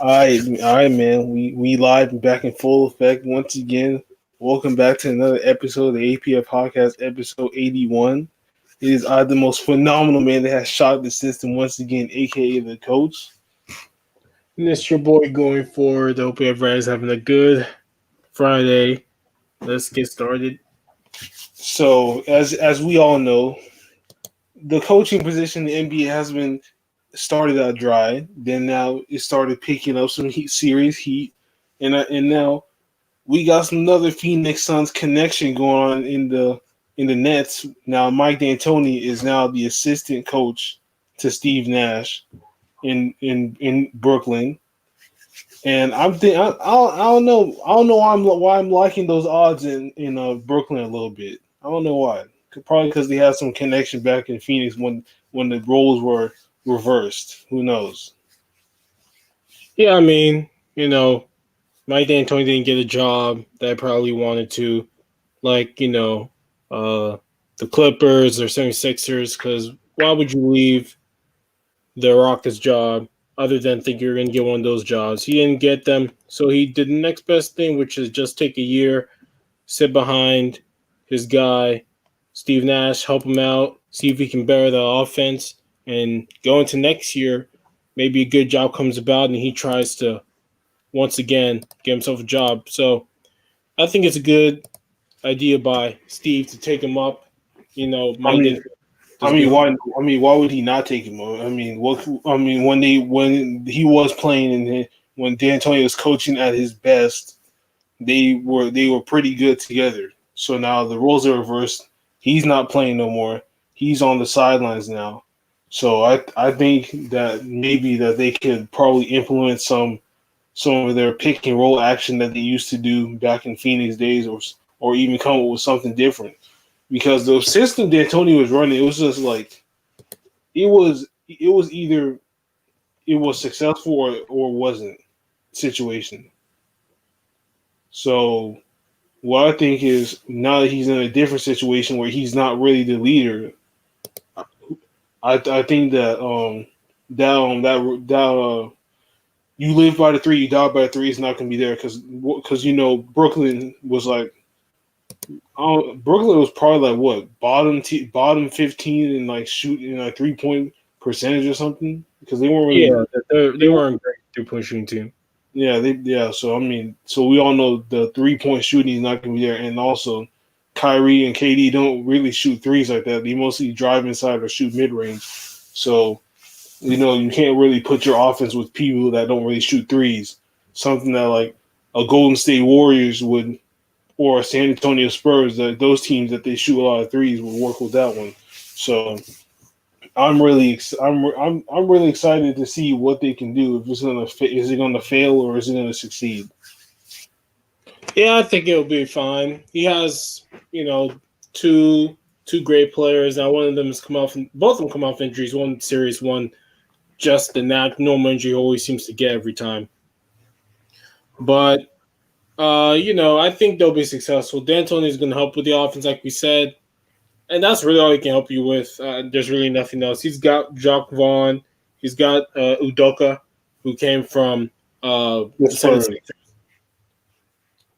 All right, man. We live and back in full effect once again. Welcome back to another episode of the APF podcast, episode 81. It is I, the most phenomenal man that has shocked the system once again, aka the coach. And it's your boy going forward. I hope everybody's having a good Friday. Let's get started. So, as we all know, the coaching position in the NBA has been started out dry. Then now it started picking up some serious heat, and now we got some another Phoenix Suns connection going on in the Nets. Now Mike D'Antoni is now the assistant coach to Steve Nash in Brooklyn, and I don't know why I'm liking those odds in Brooklyn a little bit. I don't know why. Probably because they had some connection back in Phoenix when the roles were reversed. Who knows? Yeah, Mike D'Antoni didn't get a job that I probably wanted to, like, uh, the Clippers or 76ers, because why would you leave the Rockets job other than think you're going to get one of those jobs? He didn't get them, so he did the next best thing, which is just take a year, sit behind his guy, Steve Nash, help him out, see if he can better the offense, and go into next year, maybe a good job comes about and he tries to once again get himself a job. So I think it's a good idea by Steve to take him up. I Mike mean, didn't does good. why would he not take him? When he was playing and when D'Antoni was coaching at his best, they were pretty good together. So now the roles are reversed. He's not playing no more. He's on the sidelines now. So I think that maybe that they could probably implement some of their pick and roll action that they used to do back in Phoenix days, or even come up with something different. Because the system D'Antoni was running, it was just like it was either it was successful or wasn't situation. So what I think is now that he's in a different situation where he's not really the leader, I think that you live by the three, you die by the three is not going to be there because Brooklyn was like Brooklyn was probably like what bottom 15 and like shooting like 3-point percentage or something because they weren't really Yeah, they weren't a great three-point shooting team. yeah. So I mean, so we all know the 3-point shooting is not going to be there, and also Kyrie and KD don't really shoot threes like that. They mostly drive inside or shoot mid range. So you can't really put your offense with people that don't really shoot threes. Something that like a Golden State Warriors would, or a San Antonio Spurs, that those teams that they shoot a lot of threes would work with that one. So I'm really excited to see what they can do. If is it gonna fail or is it gonna succeed? Yeah, I think it'll be fine. He has, two great players. Now one of them has come off both of them come off injuries, one serious, one just the normal injury he always seems to get every time. But I think they'll be successful. D'Antoni is going to help with the offense, like we said, and that's really all he can help you with. There's really nothing else. He's got Jock Vaughn. He's got Udoka, who came from the Spurs. 76ers.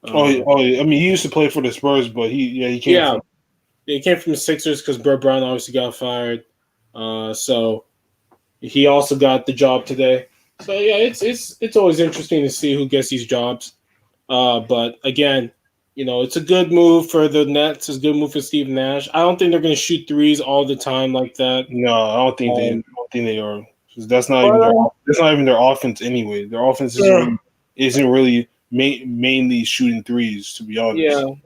I mean, he used to play for the Spurs, but he came Yeah, from. he came from the Sixers because Brett Brown obviously got fired. So he also got the job today. So yeah, it's always interesting to see who gets these jobs. But again, it's a good move for the Nets. It's a good move for Steve Nash. I don't think they're going to shoot threes all the time like that. No, I don't think they are. 'Cause But, that's not even their offense anyway. Their offense isn't really mainly shooting threes, to be yeah, honest.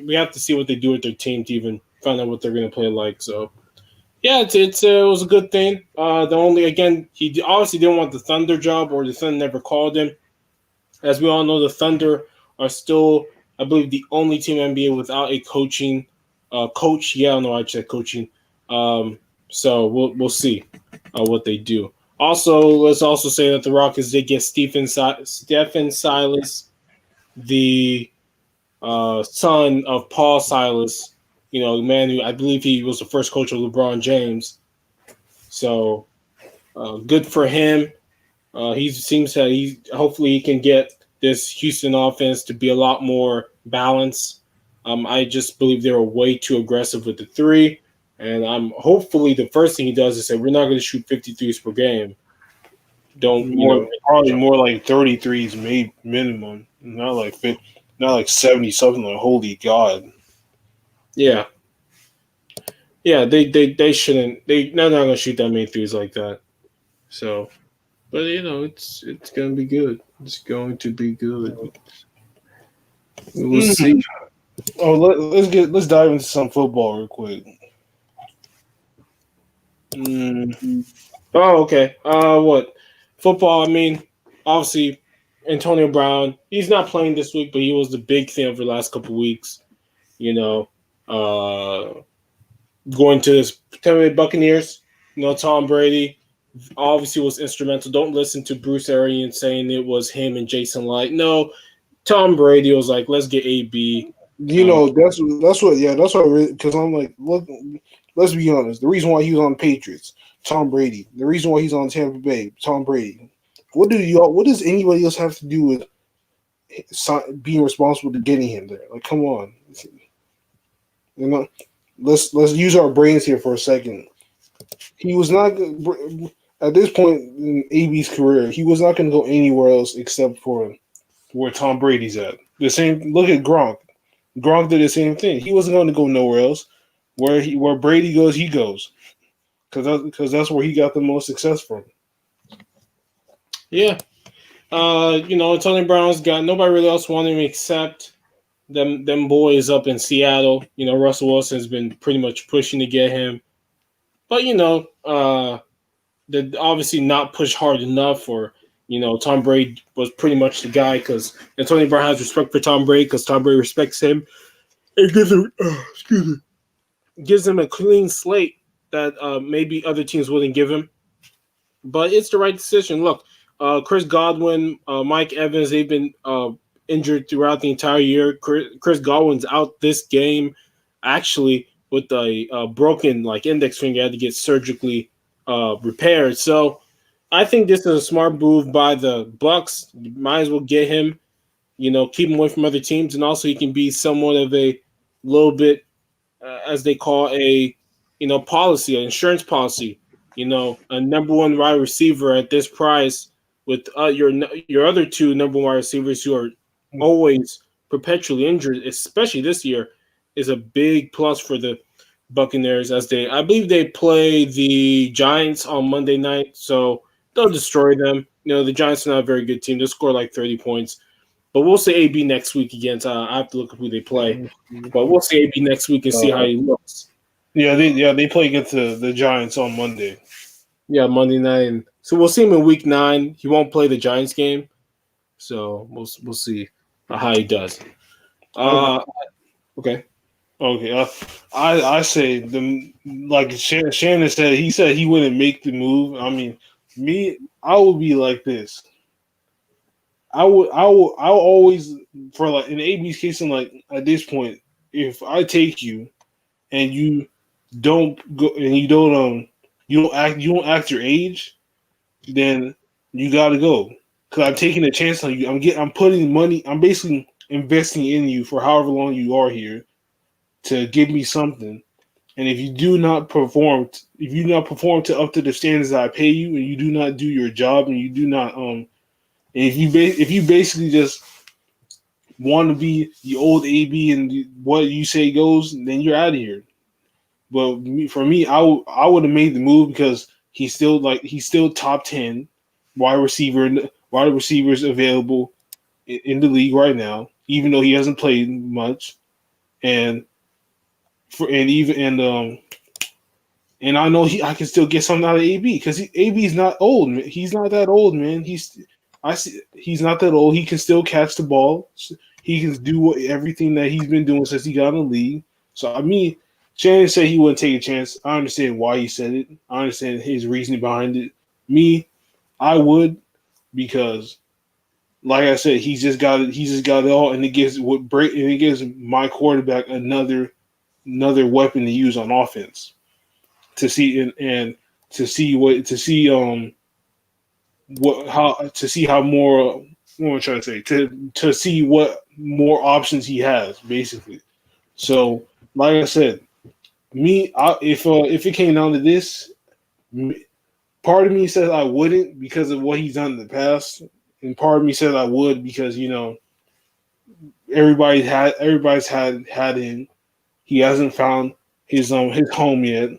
we have to see what they do with their team to even find out what they're going to play like. So yeah, it was a good thing. The only again, he obviously didn't want the Thunder job, or the Thunder never called him. As we all know, the Thunder are still, I believe, the only team in NBA without a coaching coach. Yeah, I don't know why I said coaching. So we'll see what they do. Also, let's also say that the Rockets did get Stephen Silas, the son of Paul Silas. The man who I believe he was the first coach of LeBron James. So good for him. He seems that he hopefully he can get this Houston offense to be a lot more balanced. I just believe they were way too aggressive with the three, and I'm hopefully the first thing he does is say we're not going to shoot 53s per game. Don't More probably more like 33s made minimum, not like 70 something. Like holy god. Yeah, yeah. They shouldn't. They're not going to shoot that many threes like that. So, but it's going to be good. It's going to be good. We'll Mm. see. Oh, let's dive into some football real quick. Mm. Oh, okay. What football? I mean, obviously, Antonio Brown. He's not playing this week, but he was the big thing over the last couple of weeks. You know, uh, going to the Tampa Bay Buccaneers. Tom Brady obviously was instrumental. Don't listen to Bruce Arians saying it was him and Jason Light. No, Tom Brady was like, let's get AB. You know that's what because I'm like look, let's be honest. The reason why he was on the Patriots, Tom Brady. The reason why he's on Tampa Bay, Tom Brady. What does anybody else have to do with being responsible to getting him there? Like, come on, you know. Let's use our brains here for a second. He was not at this point in AB's career. He was not going to go anywhere else except for where Tom Brady's at. The same. Look at Gronk. Gronk did the same thing. He wasn't going to go nowhere else. Where Brady goes, he goes. Because that's where he got the most success from. Yeah. Antonio Brown's got nobody really else wanted him except them boys up in Seattle. Russell Wilson's been pretty much pushing to get him, but they obviously not push hard enough. Or Tom Brady was pretty much the guy because Antonio Brown has respect for Tom Brady because Tom Brady respects him. It gives him a clean slate that maybe other teams wouldn't give him. But it's the right decision. Look, Chris Godwin, Mike Evans, they've been injured throughout the entire year. Chris Godwin's out this game, actually, with a broken index finger. Had to get surgically repaired. So I think this is a smart move by the Bucks. You might as well get him. Keep him away from other teams, and also he can be somewhat of a little bit, as they call a policy, an insurance policy. A number one wide receiver at this price with your other two number one wide receivers who are always perpetually injured, especially this year, is a big plus for the Buccaneers. I believe they play the Giants on Monday night, so they'll destroy them. The Giants are not a very good team. They'll score like 30 points. But we'll see AB next week against. I have to look at who they play. But we'll see AB next week and see how he looks. They play against the Giants on Monday. Yeah, Monday night. And so we'll see him in week 9. He won't play the Giants game. So we'll see how he does. Okay. Okay. I say like Shannon said. He said he wouldn't make the move. I mean, I would be like this. I will always for like in AB's case and like at this point, if I take you and you don't go and you don't act your age, then you gotta go. Cause I'm taking a chance on you. I'm putting money. I'm basically investing in you for however long you are here to give me something. And if you do not perform, to up to the standards that I pay you, and you do not do your job, and you do not if you basically just want to be the old AB and what you say goes, then you're out of here. But for me, I would have made the move because he's still top 10 wide receivers available in the league right now, even though he hasn't played much, and for and even and I know I can still get something out of AB because AB's not old. Man. He's not that old, man. He's not that old. He can still catch the ball. He can do everything that he's been doing since he got in the league. So I mean, Shannon said he wouldn't take a chance. I understand why he said it. I understand his reasoning behind it. Me, I would because, like I said, he's just got it. He's just got it all, and it gives my quarterback another weapon to use on offense to see and to see what how to see how more what am I trying to say to see what more options he has basically. So like I said, if it came down to this, part of me says I wouldn't because of what he's done in the past, and part of me says I would because everybody's had him. He hasn't found his home yet.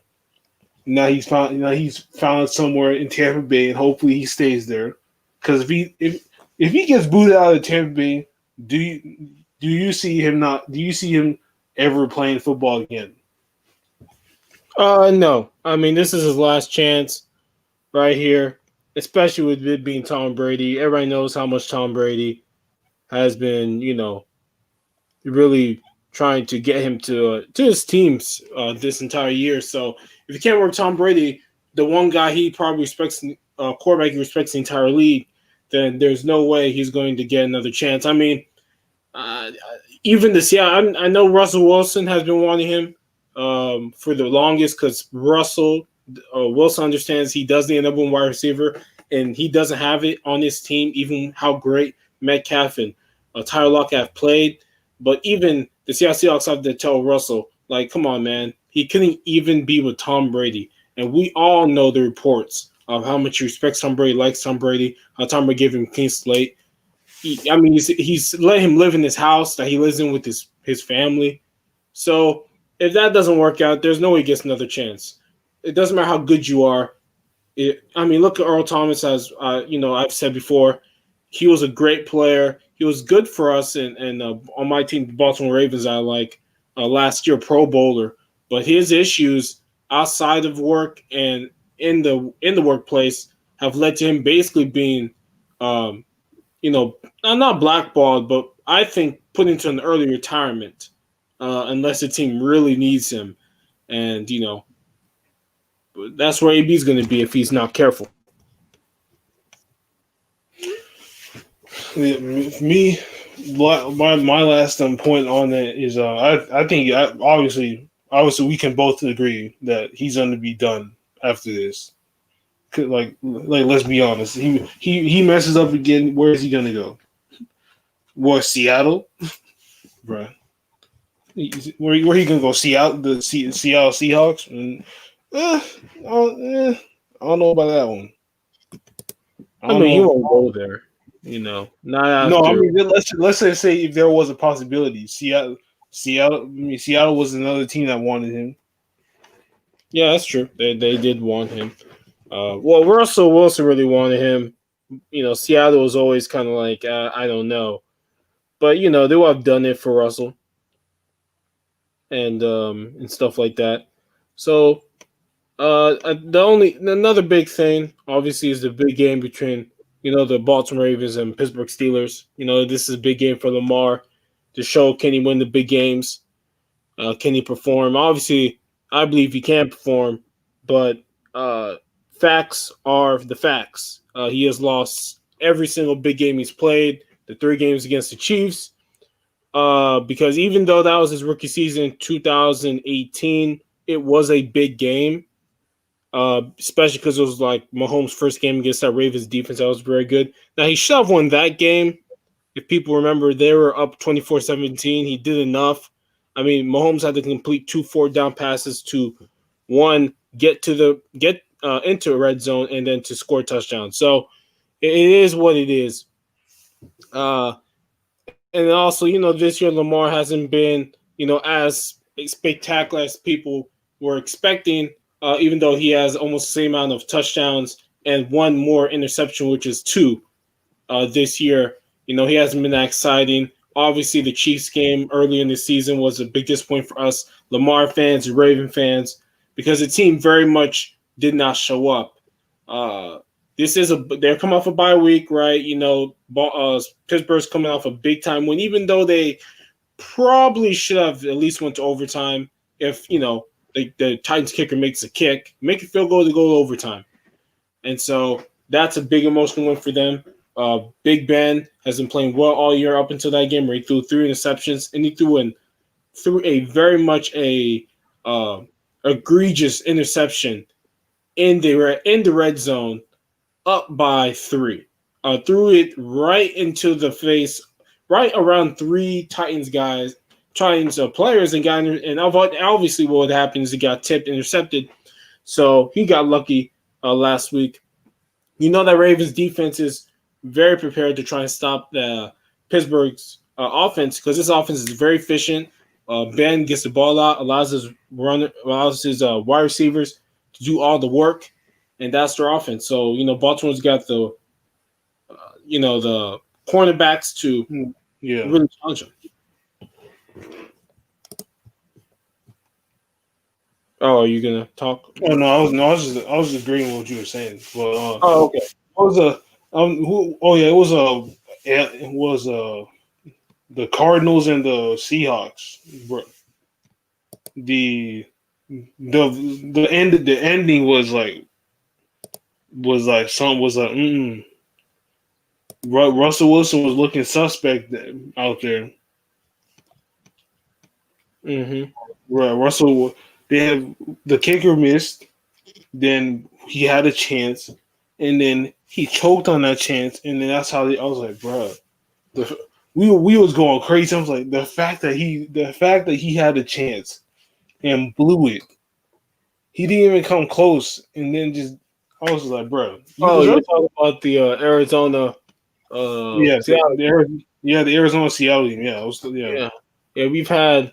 Now he's found somewhere in Tampa Bay, and hopefully he stays there. Because if he gets booted out of Tampa Bay, do you see him ever playing football again? No. I mean, this is his last chance right here, especially with it being Tom Brady. Everybody knows how much Tom Brady has been, really trying to get him to his teams this entire year. So if you can't work Tom Brady, the one guy he probably respects, quarterback he respects the entire league, then there's no way he's going to get another chance. I mean, uh, even this, yeah, I know Russell Wilson has been wanting him for the longest because Russell Wilson understands he does need a number one wide receiver, and he doesn't have it on his team, even how great Metcalf and Tyler Lockett have played. But even the Seattle Seahawks have to tell Russell, like, come on, man, he couldn't even be with Tom Brady, and we all know the reports of how much he respects Tom Brady, likes Tom Brady, how Tom Brady gave him clean slate. I mean, he's let him live in his house that he lives in with his family. So if that doesn't work out, there's no way he gets another chance. It doesn't matter how good you are. I mean, look at Earl Thomas. As I've said before, he was a great player. He was good for us, and on my team, the Baltimore Ravens, I like last year Pro Bowler. But his issues outside of work and in the workplace have led to him basically being um, not blackballed, but I think put into an early retirement unless the team really needs him. And, that's where AB's going to be if he's not careful. Yeah, me, my last point on that is I think obviously we can both agree that he's going to be done after this. Like let's be honest, he messes up again. Where is he going to go? What, Seattle, bro? Where he gonna go? Seattle, Seattle Seahawks. Eh, I don't know about that one. I I don't mean, he know. won't go there, not No, I after. mean let's say if there was a possibility, Seattle was another team that wanted him. Yeah, that's true. They did want him. Well, Russell Wilson really wanted him. Seattle was always kind of like, I don't know. But, they would have done it for Russell and stuff like that. So another big thing, obviously, is the big game between the Baltimore Ravens and Pittsburgh Steelers. This is a big game for Lamar to show can he win the big games, can he perform? Obviously, I believe he can perform, but uh, facts are the facts. He has lost every single big game he's played. The 3 games against the Chiefs. Because even though that was his rookie season in 2018, it was a big game. Especially because it was like Mahomes' first game against that Ravens defense that was very good. Now, he should have won that game. If people remember, they were up 24-17. He did enough. I mean, Mahomes had to complete 2 4-down passes to, one, get into a red zone and then to score a touchdown. So it is what it is. And also, this year Lamar hasn't been, as spectacular as people were expecting, even though he has almost the same amount of touchdowns and one more interception, which is 2 this year. He hasn't been that exciting. Obviously, the Chiefs game early in the season was a big disappointment for us, Lamar fans and Raven fans, because the team very much did not show up. Uh, they're coming off a bye week, right? Pittsburgh's coming off a big time win, even though they probably should have at least went to overtime. If the Titans kicker makes a kick, make a field goal to go to overtime, and so that's a big emotional win for them. Big Ben has been playing well all year up until that game where he threw 3 interceptions and he threw a very much a egregious interception in the red zone up by 3. Threw it right into the face, right around 3 Titans players, and obviously what happened is he got tipped, intercepted. So he got lucky last week. You know that Ravens defense is very prepared to try and stop the Pittsburgh's offense because this offense is very efficient. Ben gets the ball out, allows his wide receivers to do all the work, and that's their offense. So Baltimore's got the cornerbacks to Yeah. really challenge them. Oh, are you gonna talk? Oh no, I was just agreeing with what you were saying. But Oh, okay. it was a oh yeah, it was the Cardinals and the Seahawks. The the ending was like something was like Russell Wilson was looking suspect out there. Mm-hmm. Russell, they have the kicker missed, then he had a chance, and then he choked on that chance, and then that's how I was like, bro, we was going crazy. I was like, the fact that he had a chance and blew it, he didn't even come close, and then just I was just like, bro, you Oh, you're deserve. talking about the Arizona. Yeah, Seattle. the Arizona Seattle game. Yeah, yeah. Yeah, yeah. We've had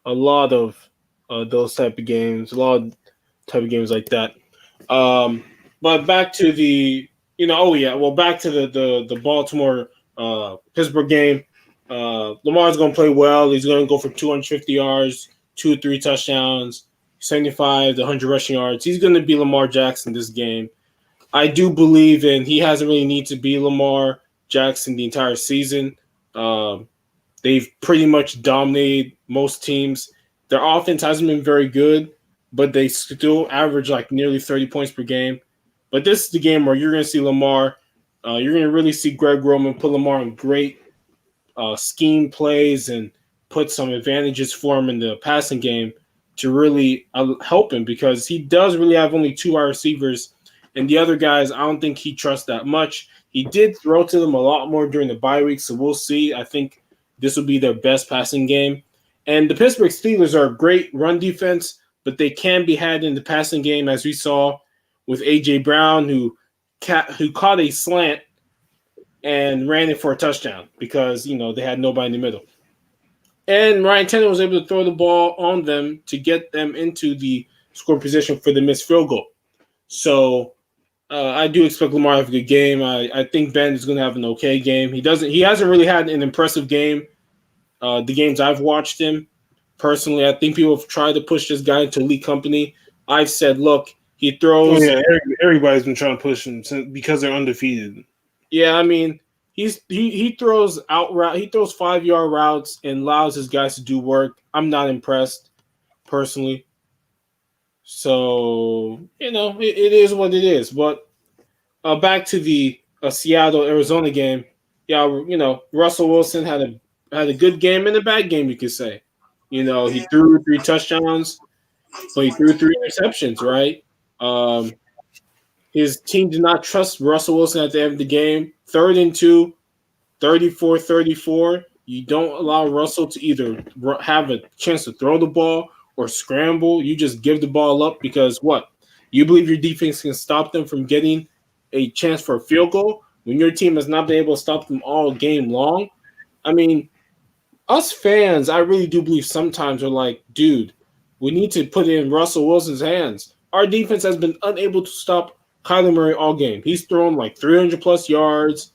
a lot of those type of games, a lot of type of games like that. Um, but back to back to the Baltimore Pittsburgh game. Lamar's going to play well. He's going to go for 250 yards, 2 or 3 touchdowns, 75 to 100 rushing yards. He's going to be Lamar Jackson this game. I do believe in he hasn't really need to be Lamar Jackson the entire season. Um, they've pretty much dominated most teams. Their offense hasn't been very good, but they still average like nearly 30 points per game. But this is the game where you're going to see Lamar. You're going to really see Greg Roman put Lamar on great scheme plays and put some advantages for him in the passing game to really help him because he does really have only 2 wide receivers, and the other guys I don't think he trusts that much. He did throw to them a lot more during the bye week, so we'll see. I think this will be their best passing game. And the Pittsburgh Steelers are a great run defense, but they can be had in the passing game, as we saw with A.J. Brown, who caught a slant and ran it for a touchdown because they had nobody in the middle. And Ryan Tannehill was able to throw the ball on them to get them into the score position for the missed field goal. So I do expect Lamar to have a good game. I think Ben is going to have an okay game. He hasn't really had an impressive game. The games I've watched him personally, I think people have tried to push this guy into elite company. I've said, look, he Oh throws. yeah, everybody's been trying to push him because they're undefeated. Yeah, I mean, he throws out route. He throws 5-yard routes and allows his guys to do work. I'm not impressed personally. So it is what it is. But back to the Seattle Arizona game. Yeah, Russell Wilson had a good game and a bad game, you could say. He threw 3 touchdowns, but he threw 3 interceptions. Right. His team did not trust Russell Wilson at the end of the game. 3rd and 2, 34-34. You don't allow Russell to either have a chance to throw the ball or scramble. You just give the ball up because what? You believe your defense can stop them from getting a chance for a field goal when your team has not been able to stop them all game long? I mean, us fans, I really do believe sometimes are like, dude, we need to put it in Russell Wilson's hands. Our defense has been unable to stop Kyler Murray all game. He's thrown like 300 plus yards,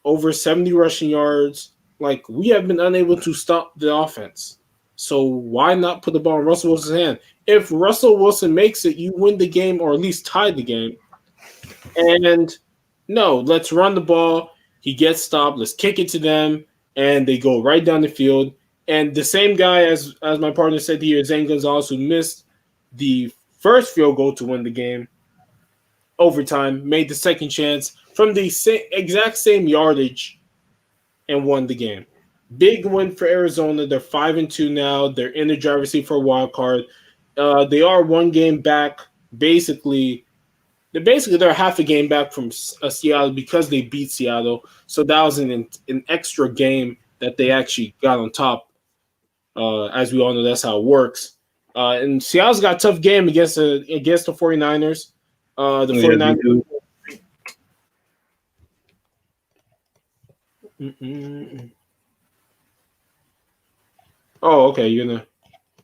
over 70 rushing yards. Like, we have been unable to stop the offense. So why not put the ball in Russell Wilson's hand? If Russell Wilson makes it, you win the game or at least tie the game. And no, let's run the ball. He gets stopped. Let's kick it to them. And they go right down the field. And the same guy, as my partner said here, Zane Gonzalez, who missed the first field goal to win the game, overtime, made the second chance from the exact same yardage and won the game. Big win for Arizona. They're 5-2 now. They're in the driver's seat for a wild card. They are 1 game back. Basically, they're half a game back from Seattle because they beat Seattle. So that was an extra game that they actually got on top. As we all know, that's how it works. And Seattle's got a tough game against the 49ers. The Yeah, they 49ers. do. Mm-mm. Oh, okay. You're gonna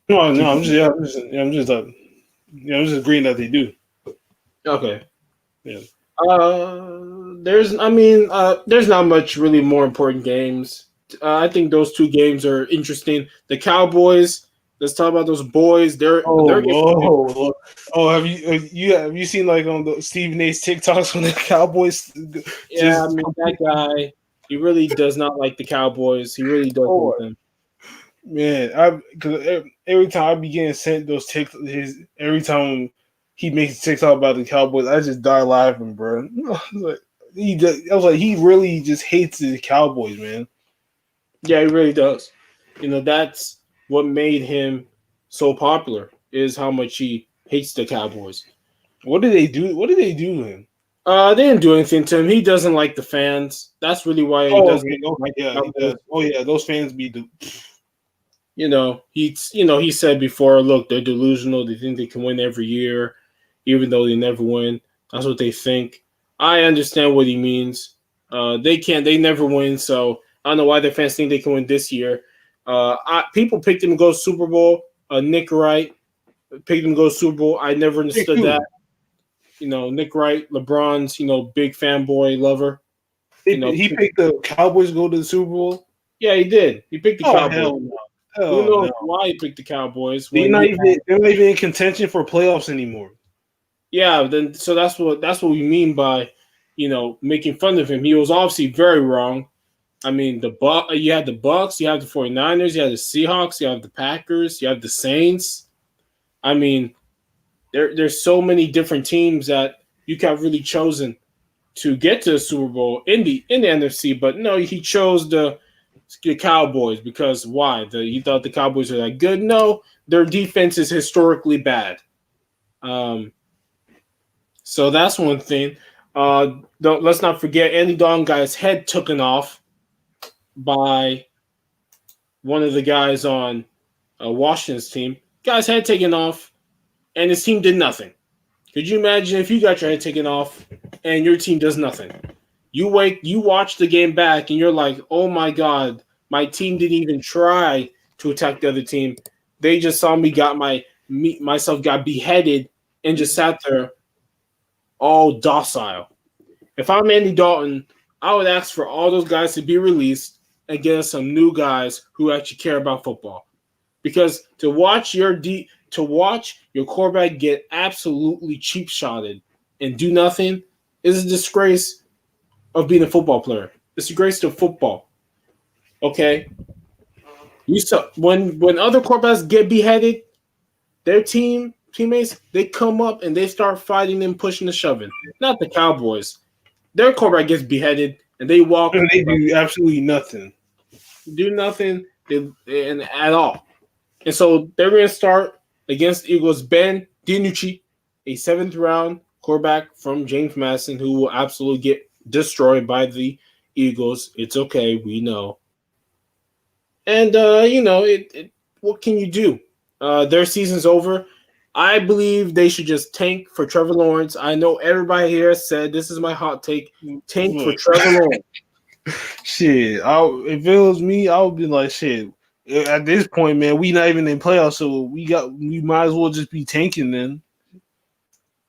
No, keep. I'm just agreeing that they do. Okay. Yeah. There's not much really more important games. I think those two games are interesting. The Cowboys. Let's talk about those boys. They're Have you seen like on the Stephen A's TikToks when the Cowboys yeah. I just mean that guy. He really does not like the Cowboys. He really doesn't oh like them. man, I because every time I be getting sent those every time he makes a TikTok about the Cowboys, I just die laughing, bro. I was like he really just hates the Cowboys, man. Yeah, he really does. That's what made him so popular is how much he hates the Cowboys. What did they do? What did they do to him? They didn't do anything to him. He doesn't like the fans. That's really why he Oh, doesn't okay. Oh, like yeah, the he Cowboys. does. Oh, yeah, those fans be the. He said before, look, they're delusional. They think they can win every year, even though they never win. That's what they think. I understand what he means. They can't. They never win. So I don't know why their fans think they can win this year. People picked him to go Super Bowl. Nick Wright picked him to go Super Bowl. I never understood that. Nick Wright, LeBron's, big fanboy lover. He picked the Cowboys to go to the Super Bowl. Yeah, he did. He picked the Oh Cowboys. hell no! Who Hell knows no! why he picked the Cowboys? They're not even in contention for playoffs anymore. Yeah, then so that's what we mean by, making fun of him. He was obviously very wrong. I mean, you had the Bucks, you have the 49ers, you have the Seahawks, you have the Packers, you have the Saints. I mean, there's so many different teams that you could have really chosen to get to the Super Bowl in the NFC, but no, he chose the Cowboys because why? He thought the Cowboys are that good? No, their defense is historically bad. So that's one thing. Let's not forget Andy Dalton got his head taken off by one of the guys on Washington's team. Got his head taken off, and his team did nothing. Could you imagine if you got your head taken off and your team does nothing? You watch the game back, and you're like, oh my God, my team didn't even try to attack the other team. They just saw myself got beheaded and just sat there all docile. If I'm Andy Dalton, I would ask for all those guys to be released and get us some new guys who actually care about football. Because to watch your quarterback get absolutely cheap shotted and do nothing is a disgrace of being a football player. It's a disgrace to football. Okay? You saw when other quarterbacks get beheaded, their teammates, they come up and they start fighting and pushing and shoving. Not the Cowboys. Their quarterback gets beheaded and they walk. And they do absolutely nothing. Do nothing and at all. And so they're going to start against the Eagles. Ben DiNucci, a 7th round quarterback from James Madison, who will absolutely get destroyed by the Eagles. It's okay, we know. And what can you do? Their season's over. I believe they should just tank for Trevor Lawrence. I know everybody here said this is my hot take. Tank for Trevor Lawrence. Shit, if it was me, I would be like, shit. At this point, man, we not even in playoffs, so we might as well just be tanking then.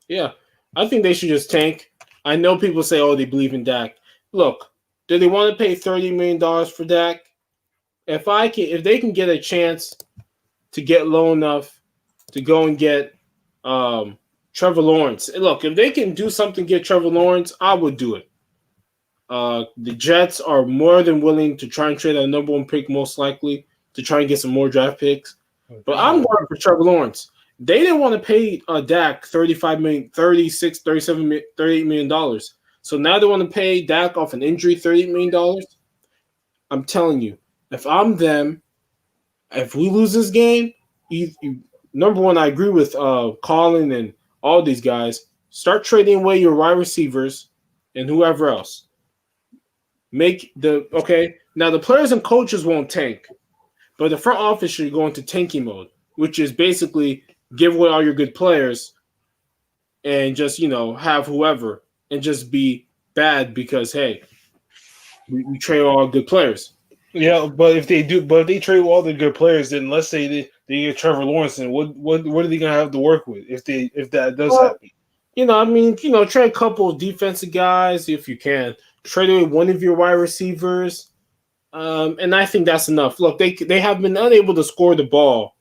Yeah, I think they should just tank. I know people say, "Oh, they believe in Dak." Look, do they want to pay $30 million for Dak? If they can get a chance to get low enough to go and get Trevor Lawrence. Look, if they can do something to get Trevor Lawrence, I would do it. The Jets are more than willing to try and trade a number 1 pick, most likely, to try and get some more draft picks. But I'm going for Trevor Lawrence. They didn't want to pay Dak $35 million, $36, $37, $38 million. So now they want to pay Dak off an injury $38 million. I'm telling you, if I'm them, if we lose this game, number one, I agree with Colin and all these guys. Start trading away your wide receivers and whoever else. Now the players and coaches won't tank, but the front office should go into tanking mode, which is basically give away all your good players and just have whoever and just be bad because hey, we trade all good players. Yeah, but if they trade all the good players, then let's say they get Trevor Lawrence, and what are they gonna have to work with if that does happen? Trade a couple of defensive guys if you can. Trade away one of your wide receivers. And I think that's enough. Look, they have been unable to score the ball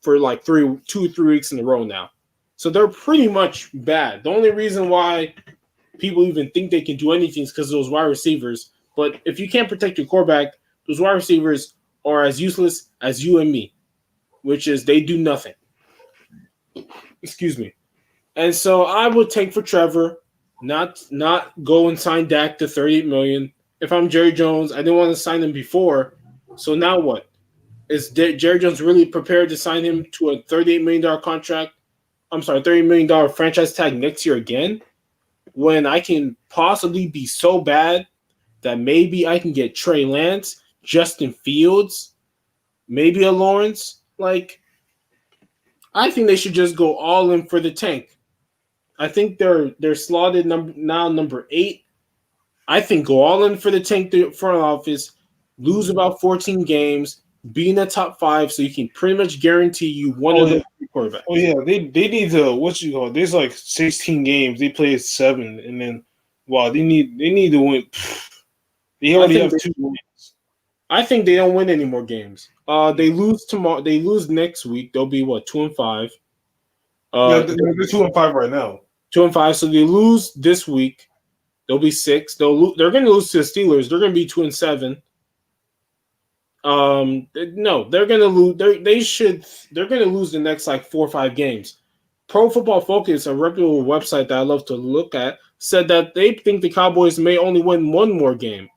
for like 3 weeks in a row now. So they're pretty much bad. The only reason why people even think they can do anything is because of those wide receivers. But if you can't protect your quarterback, those wide receivers are as useless as you and me, which is they do nothing. Excuse me. And so I would tank for Trevor, not go and sign Dak to $38 million. If I'm Jerry Jones, I didn't want to sign him before. So now what? Is Jerry Jones really prepared to sign him to a $38 million contract? I'm sorry, $30 million franchise tag next year again? When I can possibly be so bad that maybe I can get Trey Lance, Justin Fields, maybe a Lawrence. Like, I think they should just go all in for the tank. I think they're slotted number 8. I think go all in for the tank front office, lose about 14 games, be in the top 5 so you can pretty much guarantee you one of the quarterbacks. Oh yeah, they need to there's like 16 games. They play 7 and then they need to win. They already have 2 wins. I think they don't win any more games. They lose tomorrow. They lose next week. They'll be 2-5. They're 2-5 right now. 2-5. So they lose this week. They'll be 6. They're going to lose to the Steelers. They're going to be 2-7. No, they're going to lose. They're going to lose the next 4 or 5 games. Pro Football Focus, a reputable website that I love to look at, said that they think the Cowboys may only win one more game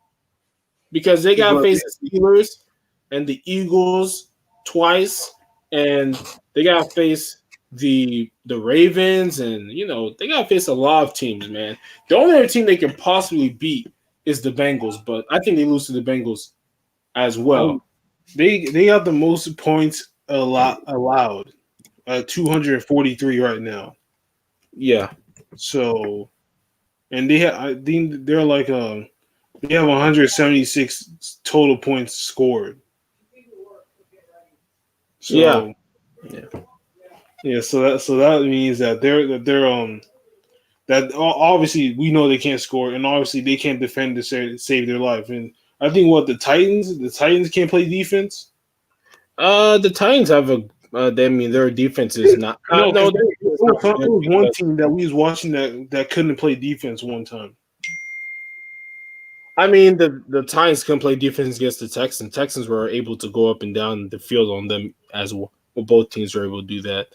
because they got to face the Steelers and the Eagles twice, and they got to face the Ravens, and they got to face a lot of teams, man. The only other team they can possibly beat is the Bengals, but I think they lose to the Bengals as well. They got the most points allowed, 243 right now. Yeah. So, and they have they're like they have 176 total points scored. So, yeah. So that means that they're that obviously we know they can't score, and obviously they can't defend to save their life. And I think the Titans can't play defense. The Titans have their defense is not. No, there was one team that we was watching that couldn't play defense one time. I mean, the Titans couldn't play defense against the Texans. Texans were able to go up and down the field on them as well. Well, both teams were able to do that.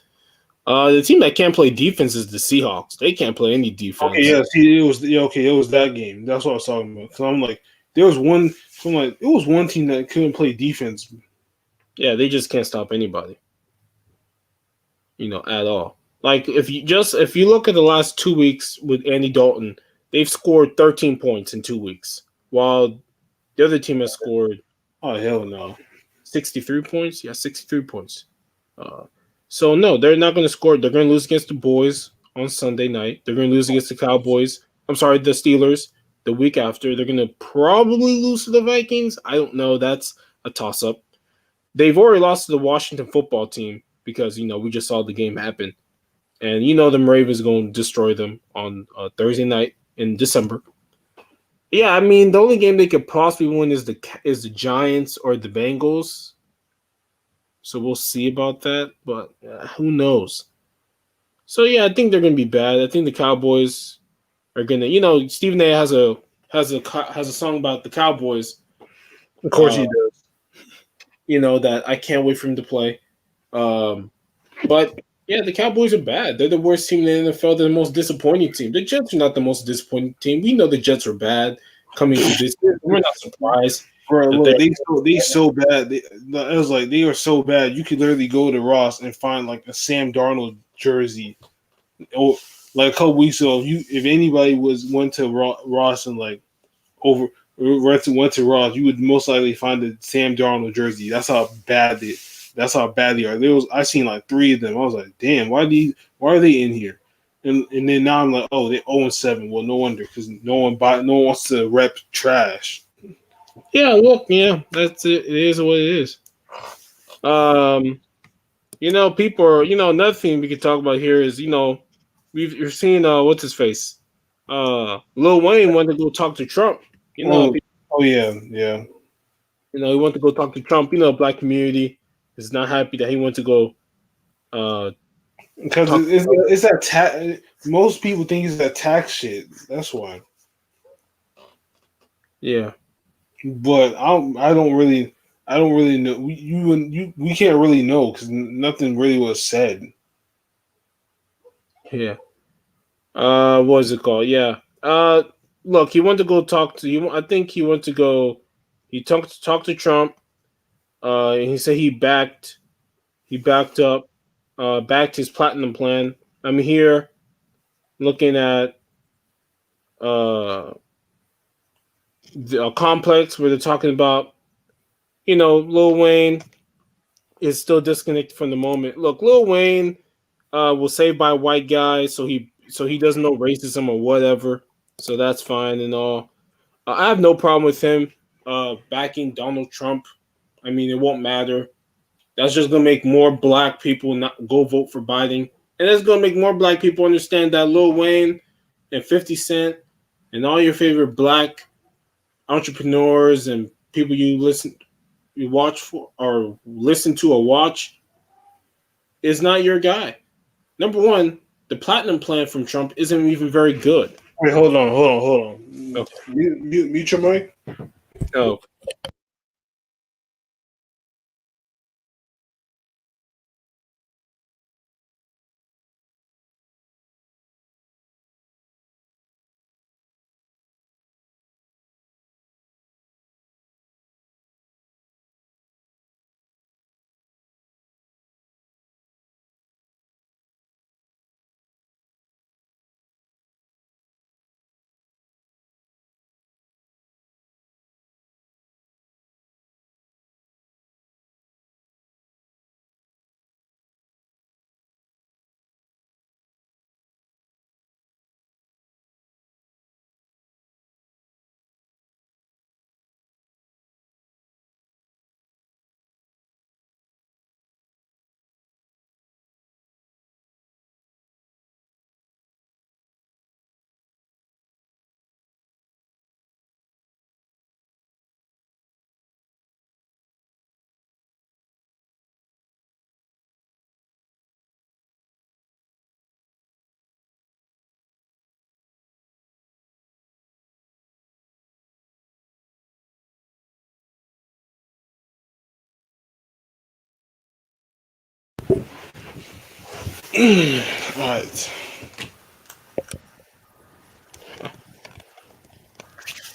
The team that can't play defense is the Seahawks. They can't play any defense. Okay, yeah. See, it was that game. That's what I was talking about. Because I'm like, there was one. So I'm like, it was one team that couldn't play defense. Yeah, they just can't stop anybody. At all. Like if you look at the last 2 weeks with Andy Dalton, they've scored 13 points in 2 weeks, while the other team has scored. Oh hell no, 63 points. Yeah, 63 points. So no, they're not going to score. They're going to lose against the boys on Sunday night. They're going to lose against the Cowboys. I'm sorry, the Steelers. The week after, they're going to probably lose to the Vikings. I don't know. That's a toss-up. They've already lost to the Washington football team because, we just saw the game happen. And them Ravens are going to destroy them on Thursday night in December. Yeah, I mean, the only game they could possibly win is the Giants or the Bengals. So we'll see about that, but who knows? So yeah, I think they're going to be bad. I think the Cowboys are going to, Stephen A. has a song about the Cowboys. Of course he does. That I can't wait for him to play. But yeah, the Cowboys are bad. They're the worst team in the NFL. They're the most disappointing team. The Jets are not the most disappointing team. We know the Jets are bad coming to this year. We're not surprised. Bro, look, they so bad. It was like they are so bad. You could literally go to Ross and find like a Sam Darnold jersey like a couple weeks ago, if anybody went to Ross and like over went to Ross, you would most likely find the Sam Darnold jersey. That's how bad they are. I seen like three of them. I was like, damn, why are they in here? And then now I'm like, oh, they're 0-7. Well, no wonder because no one wants to rep trash. Yeah, look, yeah, that's it. It is what it is. Um, people are, another thing we could talk about here is, you're seeing what's his face, Lil Wayne wanted to go talk to Trump. Oh, oh yeah, yeah. He went to go talk to Trump. Black community is not happy that he went to go uh Because talk. it's that most people think it's that tax shit. That's why. Yeah, But I don't really know. We can't really know because nothing really was said. yeah. What is it called? Yeah. Look, he went to go talk to you. I think he went to go. He talked to Trump. And he said he backed up, backed his platinum plan. I'm here looking at uh a complex where they're talking about, Lil Wayne is still disconnected from the moment. Look, Lil Wayne was saved by a white guy, so he doesn't know racism or whatever. So that's fine and all. I have no problem with him backing Donald Trump. I mean, it won't matter. That's just gonna make more black people not go vote for Biden, and it's gonna make more black people understand that Lil Wayne and 50 Cent and all your favorite black entrepreneurs and people you watch for or listen to or watch is not your guy. Number one, the platinum plan from Trump isn't even very good. Wait, hold on. Okay. Mute your mic. Oh, All right.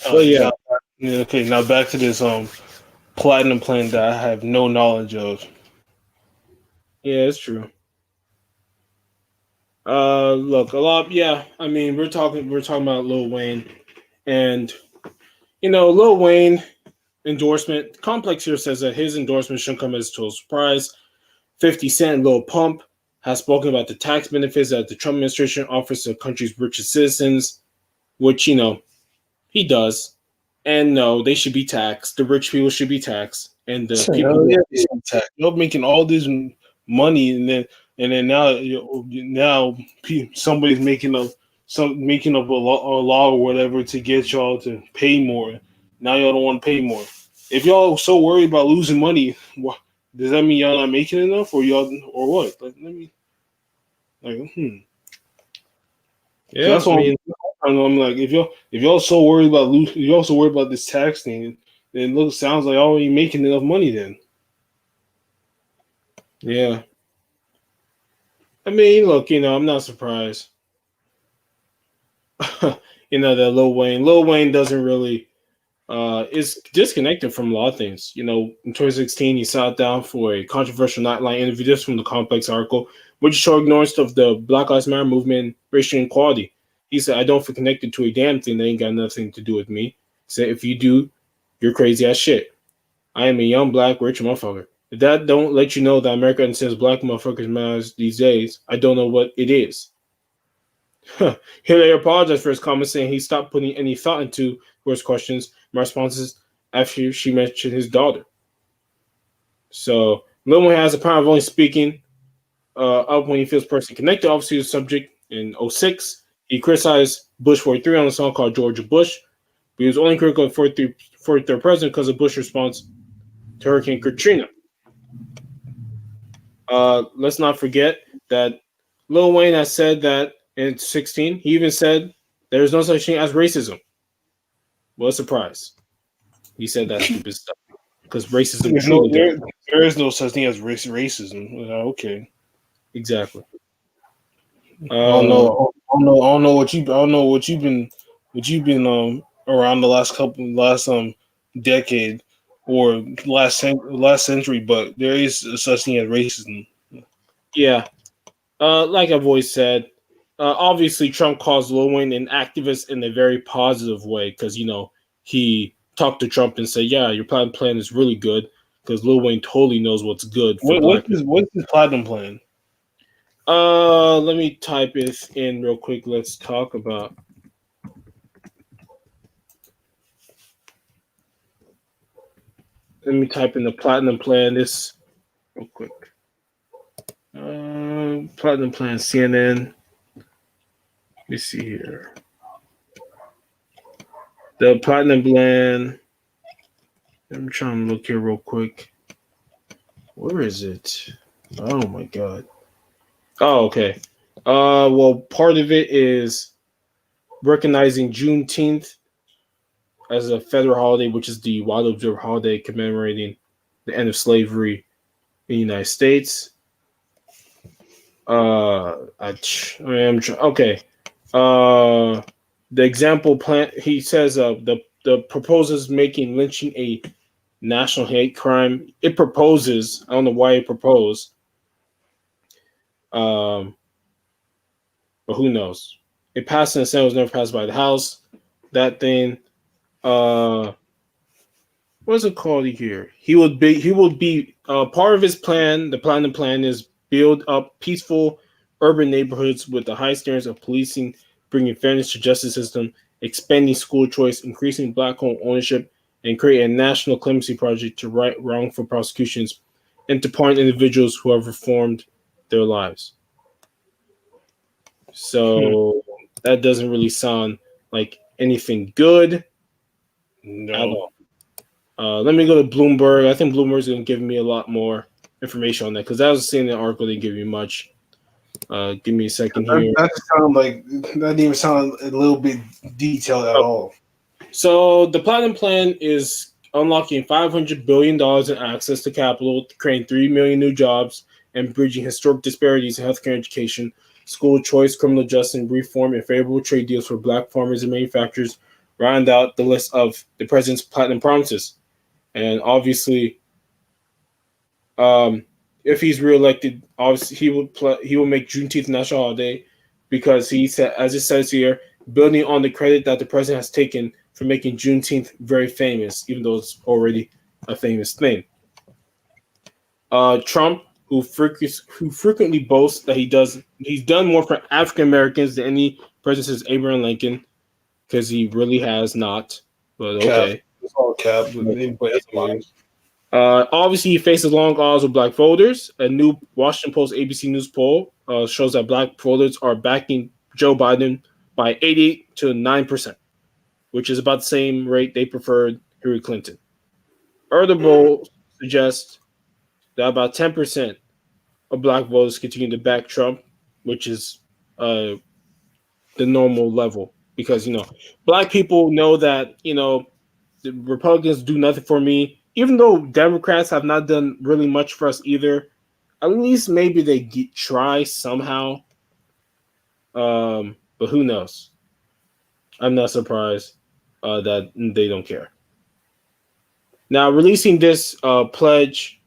All but right. yeah, Now back to this platinum plan that I have no knowledge of. yeah, it's true. Look, a lot. Yeah, I mean, we're talking about Lil Wayne, and Lil Wayne endorsement. Complex here says that his endorsement shouldn't come as a total surprise. 50 Cent, Lil Pump has spoken about the tax benefits that the Trump administration offers to the country's richest citizens, which he does. And no, they should be taxed. The rich people should be taxed, and the people Hell who yeah, are it's intact. You're making all this money, and then now somebody's making up a law or whatever to get y'all to pay more. Now y'all don't want to pay more. If y'all so worried about losing money, does that mean y'all not making enough, or what? Like, let me like, hmm. So yeah, that's why I'm like, if y'all so worried about if y'all so worried about this tax thing, then sounds like y'all ain't making enough money then. yeah. I mean, look, I'm not surprised. That Lil Wayne doesn't really. is disconnected from a lot of things. In 2016, he sat down for a controversial Nightline interview. This from the Complex article, which showed ignorance of the Black Lives Matter movement, racial inequality. He said, "I don't feel connected to a damn thing that ain't got nothing to do with me." He said, "If you do, you're crazy as shit. I am a young black rich motherfucker. If that don't let you know that America understands black motherfuckers matters these days, I don't know what it is." He later apologized for his comments, saying he stopped putting any thought into his questions and responses after she mentioned his daughter. So Lil Wayne has the power of only speaking up when he feels personally connected, obviously, to the subject. In '06, he criticized Bush 43 on a song called Georgia Bush, but he was only critical of 43rd president because of Bush's response to Hurricane Katrina. Let's not forget that Lil Wayne has said that in 16, he even said there's no such thing as racism. What a surprise. He said that stupid stuff because racism There's no truly does. there is no such thing as racism. Okay. Exactly. I don't know. I don't know what you. I don't know what you've been around the last decade or last century, but there is a such thing as racism. Yeah. Like I've always said, obviously Trump calls Lil Wayne an activist in a very positive way because he talked to Trump and said, "Yeah, your plan is really good," because Lil Wayne totally knows what's good for black people. What's his platinum plan? Let me type it in real quick. Let's talk about. Let me type in the platinum plan. This real quick. Platinum plan CNN. Let me see here. The platinum plan. I'm trying to look here real quick. Where is it? Oh my god. Oh, okay. Well, part of it is recognizing Juneteenth as a federal holiday, which is the widely observed holiday commemorating the end of slavery in the United States. Okay. The example plan. He says the proposals making lynching a national hate crime. It proposes. I don't know why it proposed. Um, but who knows? It passed in the Senate, was never passed by the House. That thing. Uh, what's it called here? He would be part of his plan. The platinum plan is build up peaceful urban neighborhoods with the high standards of policing, bringing fairness to justice system, expanding school choice, increasing black home ownership, and create a national clemency project to right wrongful prosecutions and to pardon individuals who have reformed their lives. Hmm. So that doesn't really sound like anything good at No. all. Let me go to Bloomberg. I think Bloomberg's going to give me a lot more information on that because I was seeing the article. They didn't give me much. Give me a second here. That didn't even sound a little bit detailed at Oh, all. so the Platinum Plan is unlocking $500 billion in access to capital, creating 3 million new jobs, and bridging historic disparities in healthcare and education, school choice, criminal justice reform, and favorable trade deals for black farmers and manufacturers round out the list of the president's platinum promises. And obviously, um, if he's reelected, obviously he will make Juneteenth a national holiday because he said, as it says here, building on the credit that the president has taken for making Juneteenth very famous, even though it's already a famous thing. Trump, who frequently boasts that he's done more for African Americans than any president since Abraham Lincoln, because he really has not. But Cap. okay. It's all cap. But it's fine. Obviously, he faces long odds with black voters. A new Washington Post ABC News poll shows that black voters are backing Joe Biden by 88 to 9%, which is about the same rate they preferred Hillary Clinton. Other polls suggest that about 10% of black voters continue to back Trump, which is uh, the normal level. Because, black people know that, the Republicans do nothing for me. Even though Democrats have not done really much for us either, at least maybe they try somehow. But who knows? I'm not surprised that they don't care. Now, releasing this pledge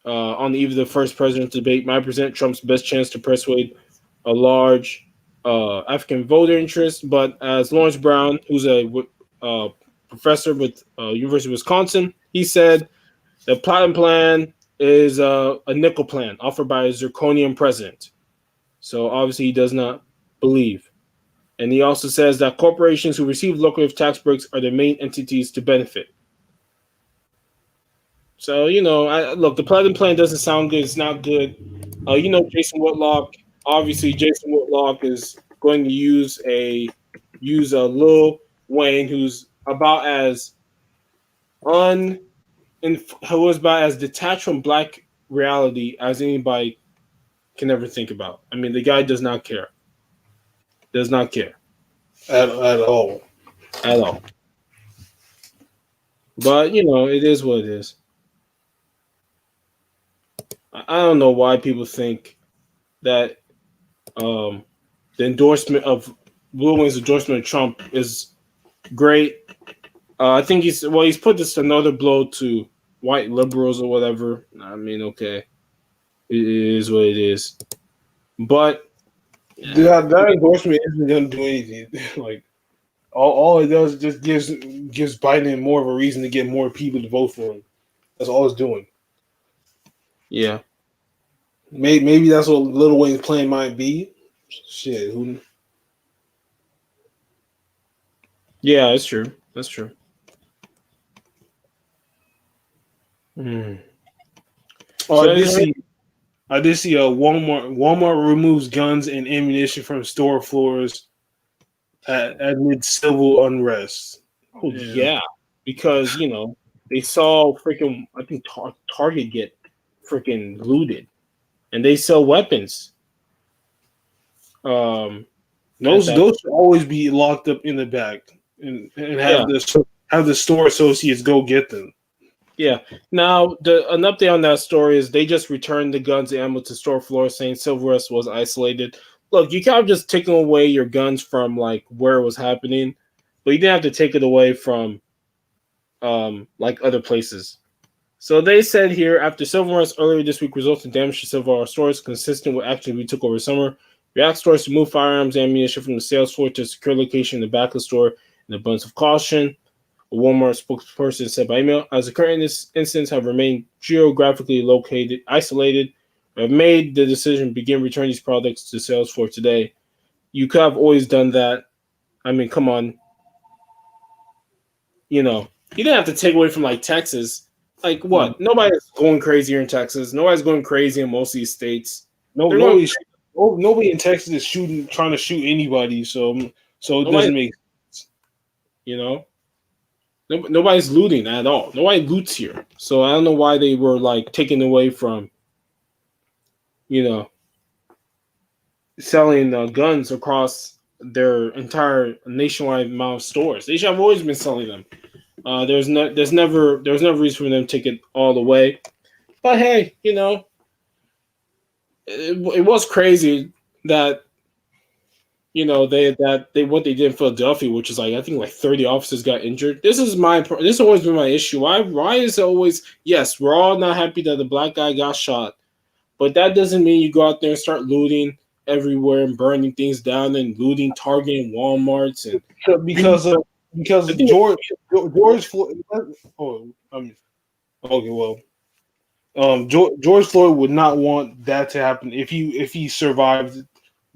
on the eve of the first presidential debate might present Trump's best chance to persuade a large African voter interest. But as Lawrence Brown, who's a professor with University of Wisconsin, he said the platinum plan is a nickel plan offered by a zirconium president. So obviously he does not believe. And he also says that corporations who receive lucrative tax breaks are the main entities to benefit. So, look, the platinum plan doesn't sound good. It's not good. Jason Whitlock. Obviously, Jason Whitlock is going to use a Lil Wayne, who's about as un who was about as detached from black reality as anybody can ever think about. I mean, the guy does not care. Does not care at all. at all. But it is what it is. I don't know why people think that the endorsement of Lil Wayne's endorsement of Trump is great. I think he's put this another blow to white liberals or whatever. I mean, okay, it is what it is. But That endorsement isn't going to do anything. Like all it does is just gives Biden more of a reason to get more people to vote for him. That's all it's doing. yeah, Maybe that's what Lil Wayne's plan might be. Shit, who? yeah, that's true. That's true. Mm. Oh, So I did see a Walmart removes guns and ammunition from store floors amid civil unrest. oh yeah, because they saw freaking I think Target get freaking looted, and they sell weapons. Those should always be locked up in the back and Yeah. have the store associates go get them. Yeah. Now, an update on that story is they just returned the guns and ammo to store floor, saying civil unrest was isolated. Look, you can't just taking away your guns from like where it was happening, but you didn't have to take it away from like other places. So they said here after civil unrest earlier this week resulted in damage to several stores, consistent with action we took over summer. We asked stores to move firearms and ammunition from the sales floor to a secure location in the back of the store in abundance of caution. A Walmart spokesperson said by email, as the current incidents have remained geographically isolated, we have made the decision to begin returning these products to sales floor today. You could have always done that. I mean, come on. You didn't have to take away from like Texas. Like what? Nobody's going crazy here in Texas. Nobody's going crazy in most of these states. Nobody in Texas is trying to shoot anybody. So it doesn't make sense. Nobody's looting at all. Nobody loots here. So I don't know why they were like taken away from, selling guns across their entire nationwide amount of stores. They should have always been selling them. There's never reason for them to take it all away. But hey, it was crazy that they what they did in Philadelphia, which is like I think like 30 officers got injured. This has always been my issue. Why is it always yes, we're all not happy that the black guy got shot, but that doesn't mean you go out there and start looting everywhere and burning things down and looting Target and Walmarts and because George Floyd. Okay, well, George Floyd would not want that to happen if he survived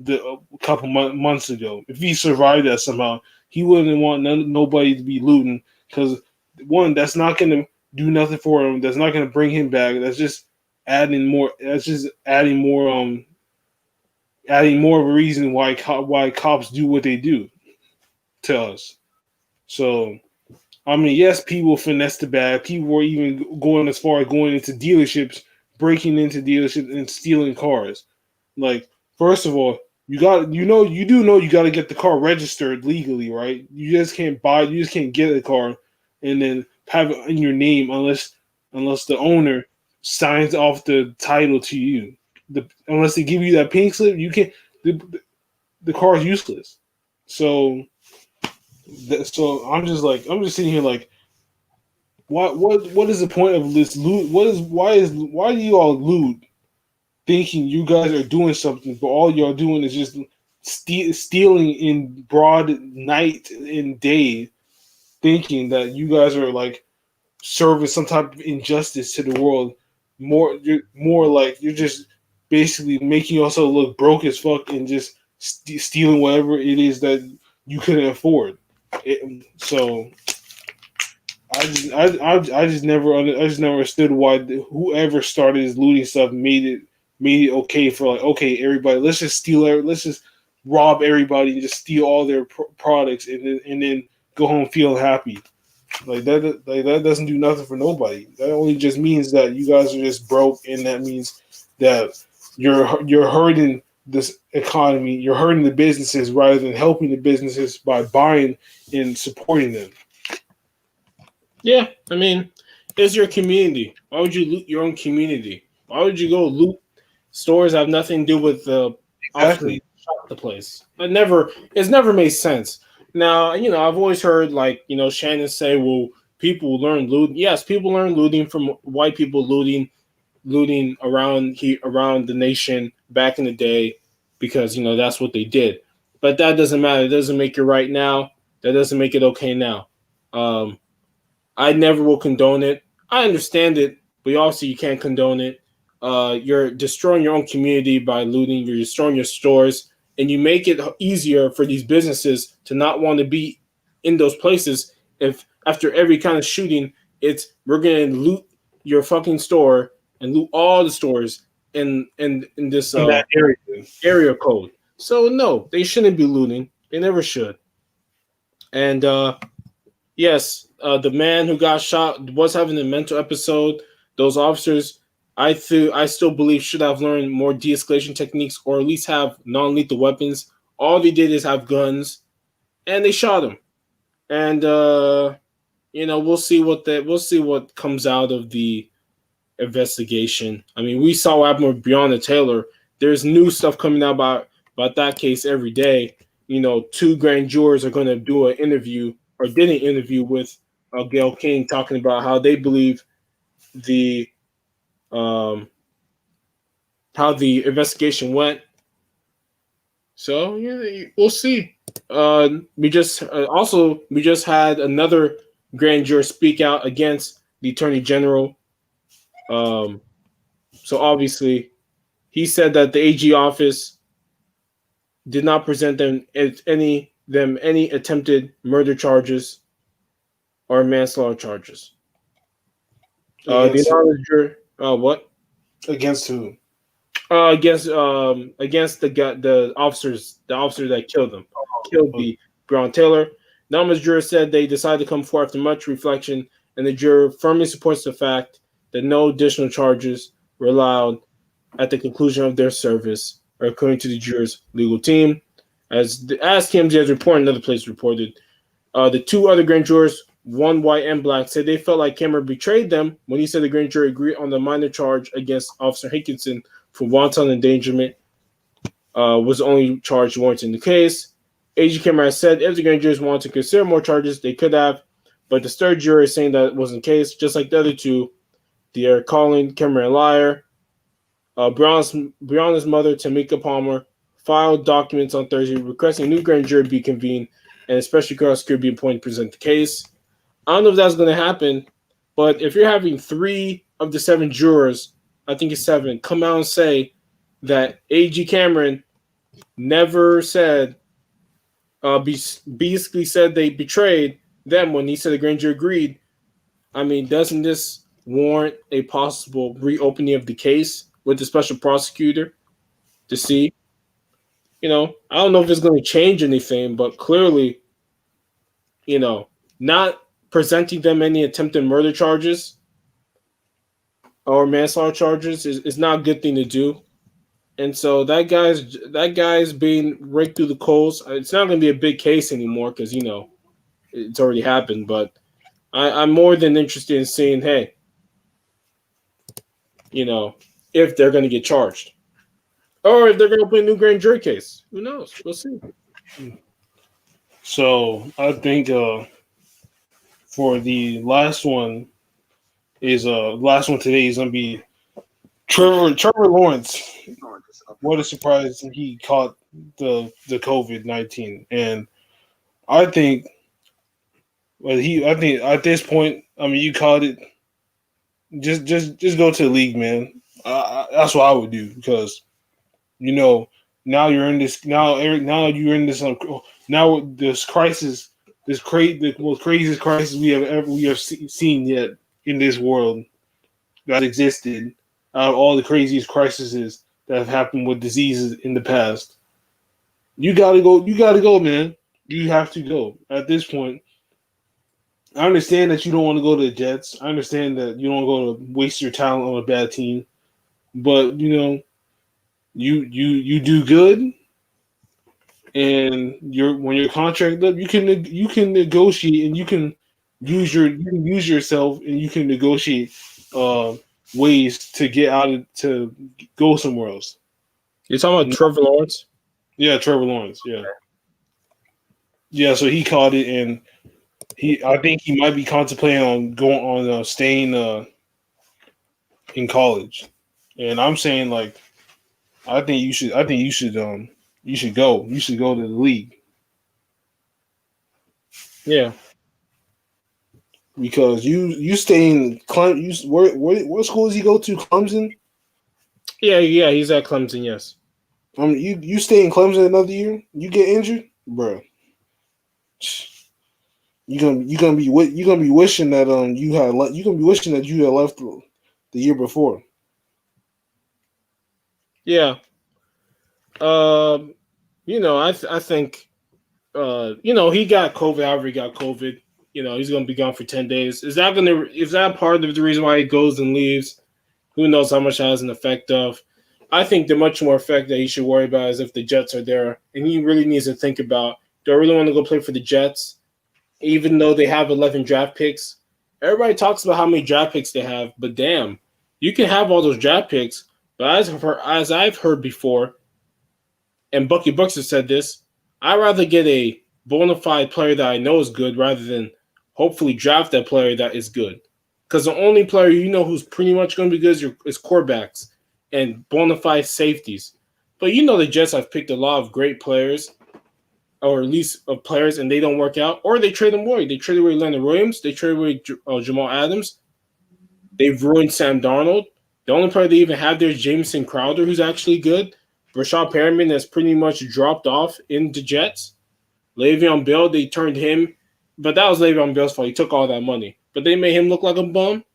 a couple months ago. If he survived that somehow, he wouldn't want nobody to be looting because one, that's not going to do nothing for him. That's not going to bring him back. That's just adding more. That's just adding more of a reason why cops do what they do to us. So, I mean, yes, people finesse the bag. People were even going as far as going into dealerships, breaking into dealerships and stealing cars. Like, first of all, you do know you got to get the car registered legally, right? You just can't get a car and then have it in your name unless the owner signs off the title to you. Unless they give you that pink slip, you can't. The car is useless. So I'm just sitting here like, what is the point of this loot? Why do you all loot thinking you guys are doing something, but all you're doing is just stealing in broad night and day, thinking that you guys are like serving some type of injustice to the world. You're more like you're just basically making yourself look broke as fuck and just stealing whatever it is that you couldn't afford. So I just never understood why whoever started this looting stuff made it okay for like, okay, everybody, let's just rob everybody and just steal all their products and then go home feeling happy. Like that doesn't do nothing for nobody. That only just means that you guys are just broke, and that means that you're hurting this economy. You're hurting the businesses rather than helping the businesses by buying and supporting them. Yeah, I mean, it's your community. Why would you loot your own community? Why would you go loot stores that have nothing to do with the officer who Exactly. shot the place? It's never made sense. Now, I've always heard like, Shannon say, well, people learn looting. Yes, people learn looting from white people looting around the nation back in the day because that's what they did. But that doesn't matter. It doesn't make it right now. That doesn't make it okay now. Um, I never will condone it. I understand it, but also you can't condone it. You're destroying your own community by looting. You're destroying your stores, and you make it easier for these businesses to not want to be in those places. If after every kind of shooting, it's we're gonna loot your fucking store and loot all the stores in this In that area. area code. So no, they shouldn't be looting. They never should. And yes, the man who got shot was having a mental episode. Those officers, I still believe, should have learned more de-escalation techniques, or at least have non-lethal weapons. All they did is have guns, and they shot him. And we'll see what comes out of the investigation. I mean, we saw what happened with Breonna Taylor. There's new stuff coming out about that case every day. Two grand jurors are going to do an interview or did an interview with Gail King talking about how they believe the um, how the investigation went. So yeah, we'll see. We just had another grand juror speak out against the attorney general. Um, so obviously, he said that the AG office did not present any attempted murder charges or manslaughter charges. The Against anonymous juror, what? against who? Against the officer that killed Oh, the Brown Taylor. The anonymous juror said they decided to come forward after much reflection, and the juror firmly supports the fact that no additional charges were allowed at the conclusion of their service, or according to the juror's legal team. As TMZ has reported, another place reported, the two other grand jurors, one white and black, said they felt like Cameron betrayed them when he said the grand jury agreed on the minor charge against Officer Hankinson for wanton endangerment was the only charge warranted in the case. AG Cameron has said if the grand jurors wanted to consider more charges, they could have, but the third jury is saying that wasn't the case. Just like the other two, they are calling Cameron a liar. Breonna's mother, Tamika Palmer, filed documents on Thursday requesting a new grand jury be convened and a special prosecutor be appointed to present the case. I don't know if that's going to happen, but if you're having 3 of the 7 jurors, I think it's 7, come out and say that A.G. Cameron never said, basically said they betrayed them when he said the grand jury agreed, I mean, doesn't this warrant a possible reopening of the case with the special prosecutor to see? I don't know if it's going to change anything, but clearly, not presenting them any attempted murder charges or manslaughter charges is not a good thing to do. And so that guy's being raked through the coals. It's not going to be a big case anymore because it's already happened. But I'm more than interested in seeing, hey, if they're going to get charged or if they're going to open a new grand jury case. Who knows? We'll see. so I think for the last one, is last one today is gonna be Trevor Lawrence. What a surprise he caught the COVID-19, and I think I think at this point, I mean, you caught it. Just go to the league, man. That's what I would do because you know now you're in this now Eric now you're in this now this crisis the most craziest crisis we have seen yet in this world that existed out of all the craziest crises that have happened with diseases in the past. You gotta go, man. You have to go at this point. I understand that you don't want to go to the Jets. I understand that you don't want to waste your talent on a bad team. But you do good, and when your contract up, you can negotiate and you can use yourself and you can negotiate uh, ways to get to go somewhere else. You're talking about Trevor Lawrence? Yeah, Trevor Lawrence. Yeah, yeah. So he caught it, and I think he might be contemplating on going on staying in college. And I'm saying like I think you should go. You should go to the league Yeah. because you stay in what school does he go to? Clemson. Yeah, he's at Clemson, yes. I mean, you stay in Clemson another year, you get injured, bro. You gonna be wishing that you gonna be wishing that you had left the year before. Yeah. I think he got COVID, however he got COVID. He's gonna be gone for 10 days. Is that part of the reason why he goes and leaves? Who knows how much that has an effect of. I think the much more effect that he should worry about is if the Jets are there. And he really needs to think about, do I really want to go play for the Jets? Even though they have 11 draft picks. Everybody talks about how many draft picks they have, but damn, you can have all those draft picks. But as I've heard before, and Bucky Bucks has said this, I'd rather get a bona fide player that I know is good rather than hopefully draft that player that is good. Because the only player who's pretty much going to be good is quarterbacks and bona fide safeties. But the Jets have picked a lot of great players, or at least of players, and they don't work out, or they trade them away. They traded away Leonard Williams. They traded away Jamal Adams. They've ruined Sam Darnold. The only player they even have there is Jamison Crowder, who's actually good. Rashad Perriman has pretty much dropped off in the Jets. Le'Veon Bell, they turned him, but that was Le'Veon Bell's fault. He took all that money. But they made him look like a bum.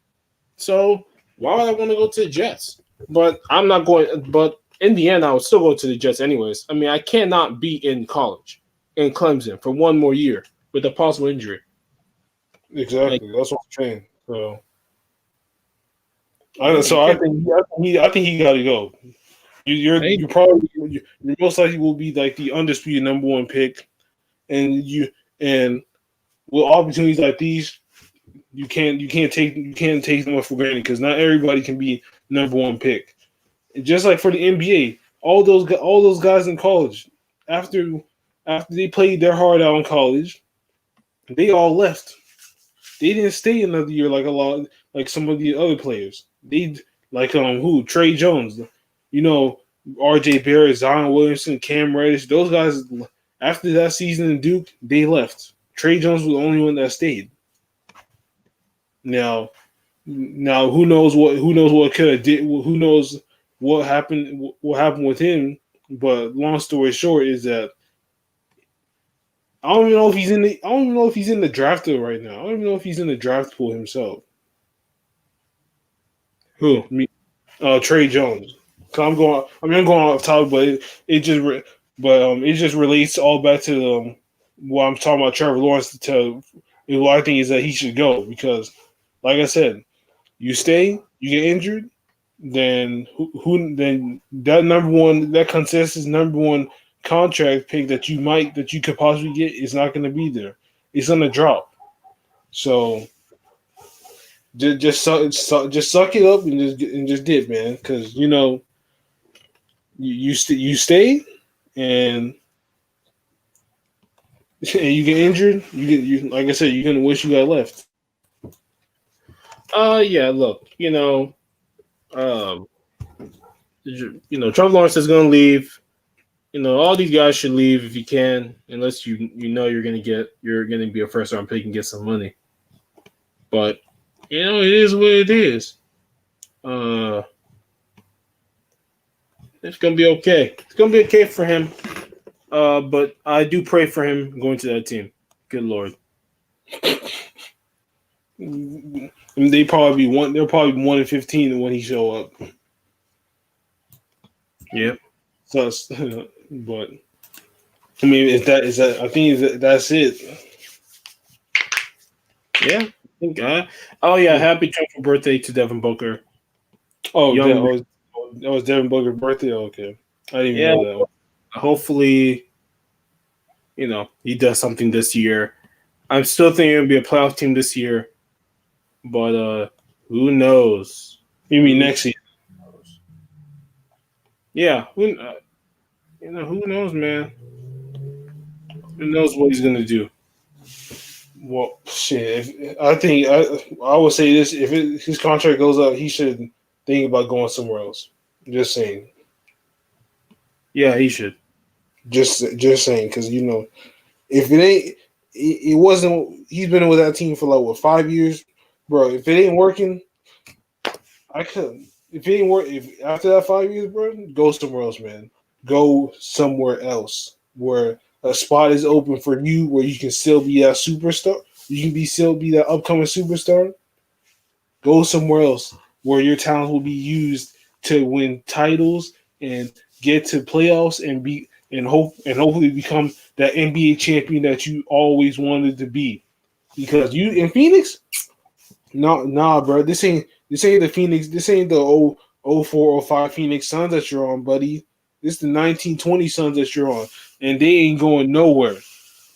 So why would I want to go to the Jets? But I'm not going. But in the end, I would still go to the Jets anyways. I mean, I cannot be in college in Clemson for one more year with a possible injury. Exactly. That's what I'm saying. I think he got to go. You probably you most likely will be like the undisputed number one pick, and with opportunities like these, you can't take them for granted because not everybody can be number one pick. And just like for the NBA, all those guys in college after they played their heart out in college, they all left. They didn't stay another year like some of the other players. They like Trey Jones, R.J. Barrett, Zion Williamson, Cam Reddish. Those guys after that season in Duke, they left. Trey Jones was the only one that stayed. Now who knows what could have did? Who knows what happened? What happened with him? But long story short is that I don't even know if he's in the. I don't even know if he's in the draft right now. I don't even know if he's in the draft pool himself. Who? Trey Jones. So I'm going off topic, but it just relates all back to what I'm talking about. Trevor Lawrence what I think is that he should go because, like I said, you stay, you get injured, then then that consensus number one contract pick that you could possibly get is not going to be there. It's going to drop. So just suck it up and just dip, man, because you stay and you get injured. You like I said, you're gonna wish you got left. Yeah. Look, um, Trevor Lawrence is going to leave. All these guys should leave if you can, unless you're gonna be a first round pick and get some money. But it is what it is. Uh, it's gonna be okay. It's gonna be okay for him. But I do pray for him going to that team. Good lord. And they probably be one. They'll probably be 1-15 when he show up. Yep. So, but I mean, if that is that, I think that's it. Yeah. I think. Oh yeah. Happy 12th birthday to Devin Booker. Oh, Young. that was Devin Booker's birthday. Okay, I didn't even Yeah. know that one. Hopefully, he does something this year. I'm still thinking it'll be a playoff team this year, but who knows? You mean Who next year? knows? Yeah, who knows, man? Who knows what he's gonna do? Well, shit. I think I would say this: if his contract goes up, he should think about going somewhere else. Just saying. Yeah, he should. Just saying, because if it ain't, it wasn't. He's been with that team for like what 5 years, bro. If it ain't working, I could. If it ain't work, if after that 5 years, bro, go somewhere else, man. Go somewhere else where a spot is open for you, where you can still be that superstar. You can still be that upcoming superstar. Go somewhere else where your talent will be used to win titles and get to playoffs and hopefully become that NBA champion that you always wanted to be. Because you in Phoenix, nah, bro. This ain't the Phoenix. This ain't the 04 05 Phoenix Suns that you're on, buddy. This is the 1920 Suns that you're on, and they ain't going nowhere.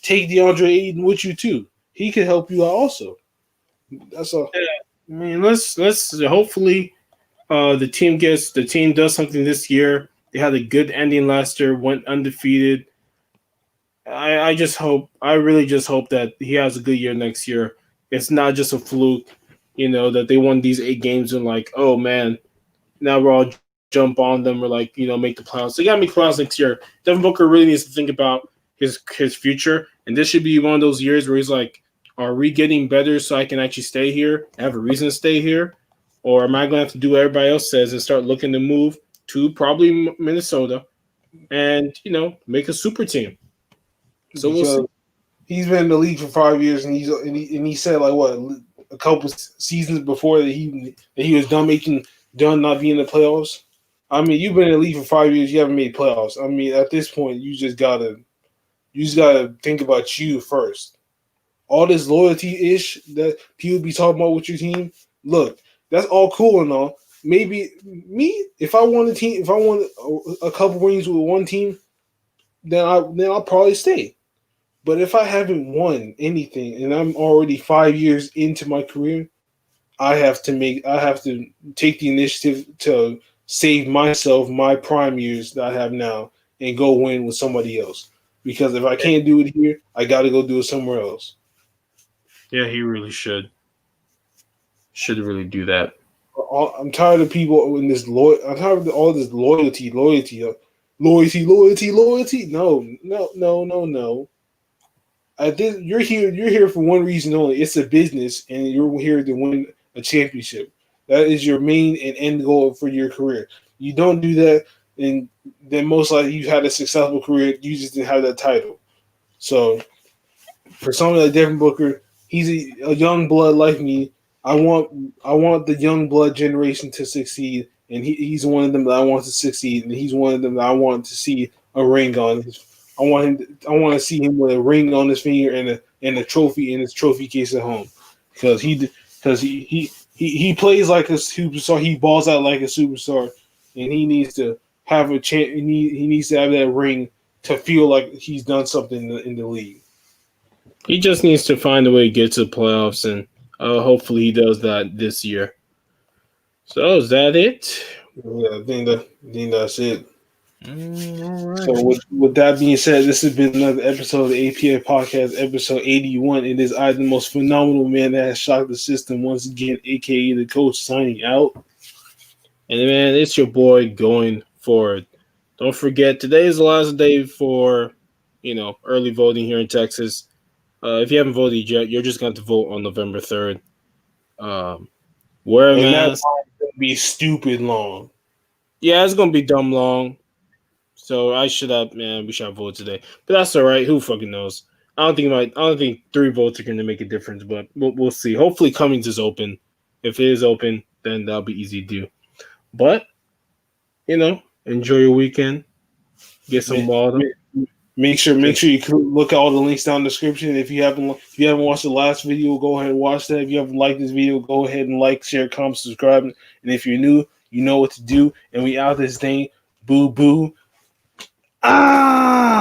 Take DeAndre Ayton with you too. He could help you out also. That's all. I mean, let's hopefully the team does something this year. They had a good ending last year, went undefeated. I really just hope that he has a good year next year. It's not just a fluke, that they won these 8 games and like, oh man, now we're all jump on them or like, make the playoffs. They gotta make the playoffs next year. Devin Booker really needs to think about his future, and this should be one of those years where he's like, are we getting better so I can actually stay here? I have a reason to stay here, or am I going to have to do what everybody else says and start looking to move to probably Minnesota and make a super team? So we'll see. Because he's been in the league for 5 years, and he said like what a couple seasons before that he was done not being in the playoffs. I mean, you've been in the league for 5 years, you haven't made playoffs. I mean, at this point, you just gotta think about you first. All this loyalty ish that people be talking about with your team. Look, that's all cool and all. Maybe me, if I want a team, if I want a couple rings with one team, then I'll probably stay. But if I haven't won anything and I'm already 5 years into my career, I have to take the initiative to save myself my prime years that I have now and go win with somebody else. Because if I can't do it here, I got to go do it somewhere else. Yeah, he really should really do that. I'm tired of people in this I'm tired of all this loyalty. No. You're here for one reason only. It's a business, and you're here to win a championship. That is your main and end goal for your career. You don't do that, and then most likely you had a successful career. You just didn't have that title. So for someone like Devin Booker, he's a young blood like me. I want the young blood generation to succeed, and he's one of them that I want to succeed, and he's one of them that I want to see a ring on. I want to see him with a ring on his finger and a trophy in his trophy case at home, because he plays like a superstar. He balls out like a superstar, and he needs to have a chance. He needs to have that ring to feel like he's done something in the league. He just needs to find a way to get to the playoffs, and hopefully he does that this year. So is that it? Yeah, I think that's it. All right. So with that being said, this has been another episode of the APF Podcast, episode 81. It is I, the most phenomenal man that has shocked the system once again, aka the coach, signing out. And man, it's your boy going forward. Don't forget, today is the last day for, early voting here in Texas. If you haven't voted yet, you're just going to vote on November 3rd. Wear a And that mask. line's gonna be stupid long. Yeah, it's going to be dumb long. So we should have voted today. But that's all right. Who fucking knows? I don't think 3 votes are going to make a difference, but we'll see. Hopefully Cummings is open. If it is open, then that'll be easy to do. But, enjoy your weekend. Get some water. Make sure you look at all the links down in the description. If you haven't watched the last video, go ahead and watch that. If you haven't liked this video, go ahead and like, share, comment, subscribe. And if you're new, you know what to do. And we out this thing. Boo boo. Ah!